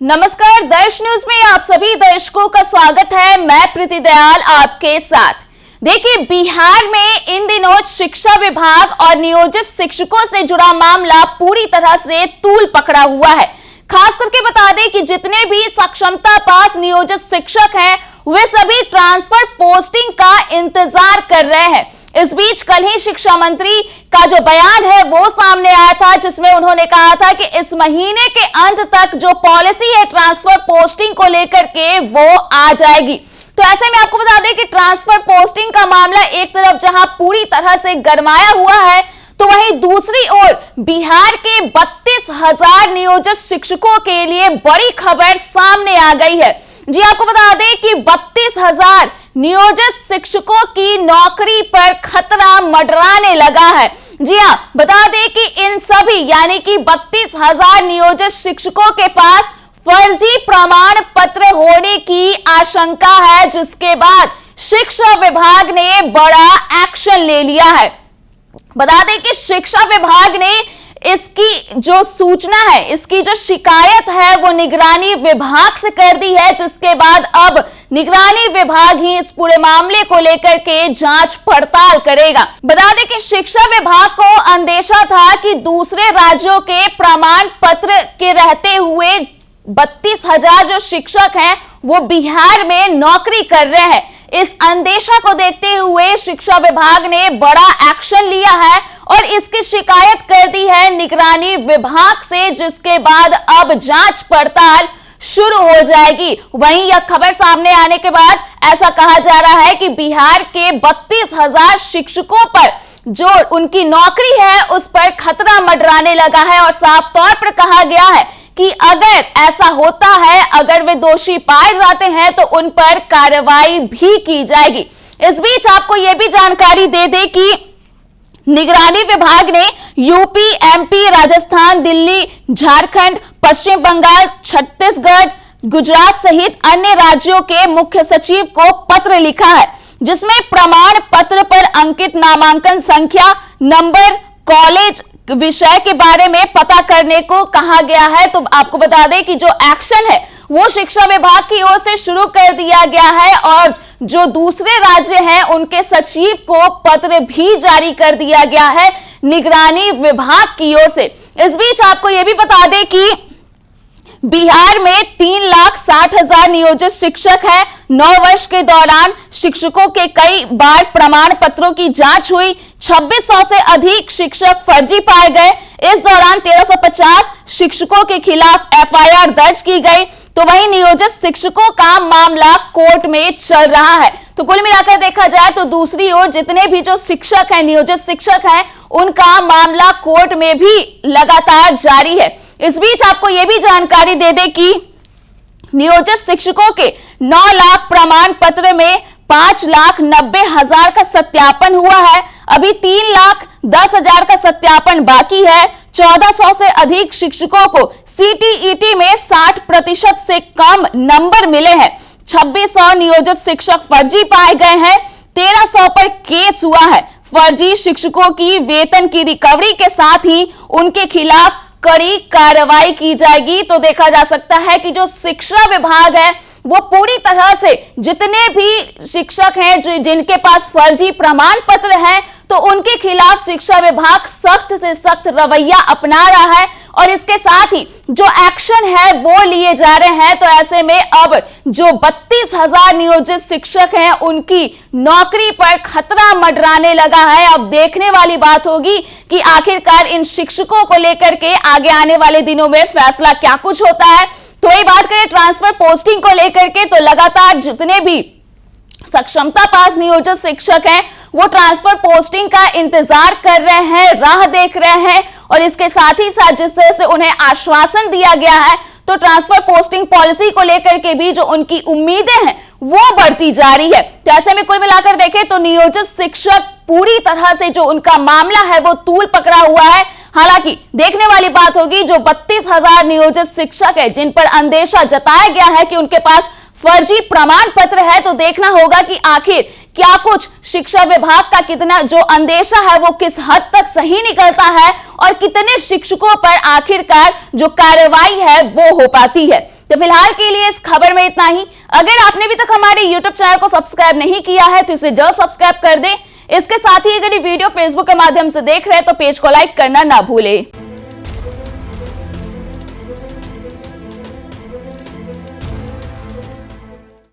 नमस्कार, दर्श न्यूज में आप सभी दर्शकों का स्वागत है। मैं प्रीति दयाल आपके साथ। देखिए, बिहार में इन दिनों शिक्षा विभाग और नियोजित शिक्षकों से जुड़ा मामला पूरी तरह से तूल पकड़ा हुआ है। खास करके बता दें कि जितने भी सक्षमता पास नियोजित शिक्षक हैं, वे सभी ट्रांसफर पोस्टिंग का इंतजार कर रहे हैं। इस बीच कल ही शिक्षा मंत्री का जो बयान है वो सामने आया था, जिसमें उन्होंने कहा था कि इस महीने के अंत तक जो पॉलिसी है ट्रांसफर पोस्टिंग को लेकर के वो आ जाएगी। तो ऐसे में आपको बता दें कि ट्रांसफर पोस्टिंग का मामला एक तरफ जहां पूरी तरह से गरमाया हुआ है, तो वहीं दूसरी ओर बिहार के 32,000 नियोजित शिक्षकों के लिए बड़ी खबर सामने आ गई है। जी, आपको बता दें कि 32,000 नियोजित शिक्षकों की नौकरी पर खतरा मंडराने लगा है। जी हां, बता दें कि इन सभी यानी कि 32,000 नियोजित शिक्षकों के पास फर्जी प्रमाण पत्र होने की आशंका है, जिसके बाद शिक्षा विभाग ने बड़ा एक्शन ले लिया है। बता दें कि शिक्षा विभाग ने इसकी जो सूचना है, इसकी जो शिकायत है वो निगरानी विभाग से कर दी है, जिसके बाद अब निगरानी विभाग ही इस पूरे मामले को लेकर के जांच पड़ताल करेगा। बता दें कि शिक्षा विभाग को अंदेशा था कि दूसरे राज्यों के प्रमाण पत्र के रहते हुए 32,000 जो शिक्षक हैं वो बिहार में नौकरी कर रहे हैं। इस अंदेशा को देखते हुए शिक्षा विभाग ने बड़ा एक्शन लिया है और इसकी शिकायत कर दी है निगरानी विभाग से, जिसके बाद अब जांच पड़ताल शुरू हो जाएगी। वहीं यह खबर सामने आने के बाद ऐसा कहा जा रहा है कि बिहार के 32,000 शिक्षकों पर जो उनकी नौकरी है उस पर खतरा मंडराने लगा है और साफ तौर पर कहा गया है कि अगर ऐसा होता है, अगर वे दोषी पाए जाते हैं तो उन पर कार्रवाई भी की जाएगी। इस बीच आपको यह भी जानकारी दे दें कि निगरानी विभाग ने यूपी, एमपी, राजस्थान, दिल्ली, झारखंड, पश्चिम बंगाल, छत्तीसगढ़, गुजरात सहित अन्य राज्यों के मुख्य सचिव को पत्र लिखा है, जिसमें प्रमाण पत्र पर अंकित नामांकन संख्या, नंबर, कॉलेज, विषय के बारे में पता करने को कहा गया है। तो आपको बता दें कि जो एक्शन है वो शिक्षा विभाग की ओर से शुरू कर दिया गया है और जो दूसरे राज्य हैं उनके सचिव को पत्र भी जारी कर दिया गया है निगरानी विभाग की ओर से। इस बीच आपको यह भी बता दें कि बिहार में 3,60,000 नियोजित शिक्षक हैं। 9 वर्ष के दौरान शिक्षकों के कई बार प्रमाण पत्रों की जांच हुई। 2600 से अधिक शिक्षक फर्जी पाए गए। इस दौरान 1350 शिक्षकों के खिलाफ एफआईआर दर्ज की गई। तो वहीं नियोजित शिक्षकों का मामला कोर्ट में चल रहा है। तो कुल मिलाकर देखा जाए तो दूसरी ओर जितने भी जो शिक्षक हैं, नियोजित शिक्षक हैं, उनका मामला कोर्ट में भी लगातार जारी है। इस बीच आपको यह भी जानकारी दे दें कि नियोजित शिक्षकों के 9 लाख प्रमाण पत्र में 5,90,000 का सत्यापन हुआ है। अभी 3,10,000 का सत्यापन बाकी है। 1,400 से अधिक शिक्षकों को सीटीईटी में 60% से कम नंबर मिले हैं। 2,600 नियोजित शिक्षक फर्जी पाए गए हैं। 1,300 पर केस हुआ है। फर्जी शिक्षकों की वेतन की रिकवरी के साथ ही उनके खिलाफ कड़ी कार्रवाई की जाएगी। तो देखा जा सकता है कि जो शिक्षा विभाग है वो पूरी तरह से जितने भी शिक्षक हैं जिनके पास फर्जी प्रमाण पत्र हैं, तो उनके खिलाफ शिक्षा विभाग सख्त से सख्त रवैया अपना रहा है और इसके साथ ही जो एक्शन है वो लिए जा रहे हैं। तो ऐसे में अब जो 32,000 नियोजित शिक्षक हैं उनकी नौकरी पर खतरा मंडराने लगा है। अब देखने वाली बात होगी कि आखिरकार इन शिक्षकों को लेकर के आगे आने वाले दिनों में फैसला क्या कुछ होता है। तो ये बात करें ट्रांसफर पोस्टिंग को लेकर के, तो लगातार जितने भी सक्षमता पास नियोजित शिक्षक हैं वो ट्रांसफर पोस्टिंग का इंतजार कर रहे हैं, राह देख रहे हैं और इसके साथ ही साथ जिस तरह से उन्हें आश्वासन दिया गया है, तो ट्रांसफर पोस्टिंग पॉलिसी को लेकर के भी जो उनकी उम्मीदें हैं वो बढ़ती जा रही है। तो ऐसे में कुल मिलाकर देखें तो नियोजित शिक्षक पूरी तरह से जो उनका मामला है वो तूल पकड़ा हुआ है। हालांकि देखने वाली बात होगी जो 32,000 नियोजित शिक्षक है जिन पर अंदेशा जताया गया है कि उनके पास फर्जी प्रमाण पत्र है, तो देखना होगा कि आखिर क्या कुछ शिक्षा विभाग का कितना जो अंदेशा है वो किस हद तक सही निकलता है और कितने शिक्षकों पर आखिरकार जो कार्रवाई है वो हो पाती है। तो फिलहाल के लिए इस खबर में इतना ही। अगर आपने अभी तक हमारे YouTube चैनल को सब्सक्राइब नहीं किया है तो इसे जल्द सब्सक्राइब कर दें। इसके साथ ही अगर ये वीडियो फेसबुक के माध्यम से देख रहे हैं तो पेज को लाइक करना ना भूलें।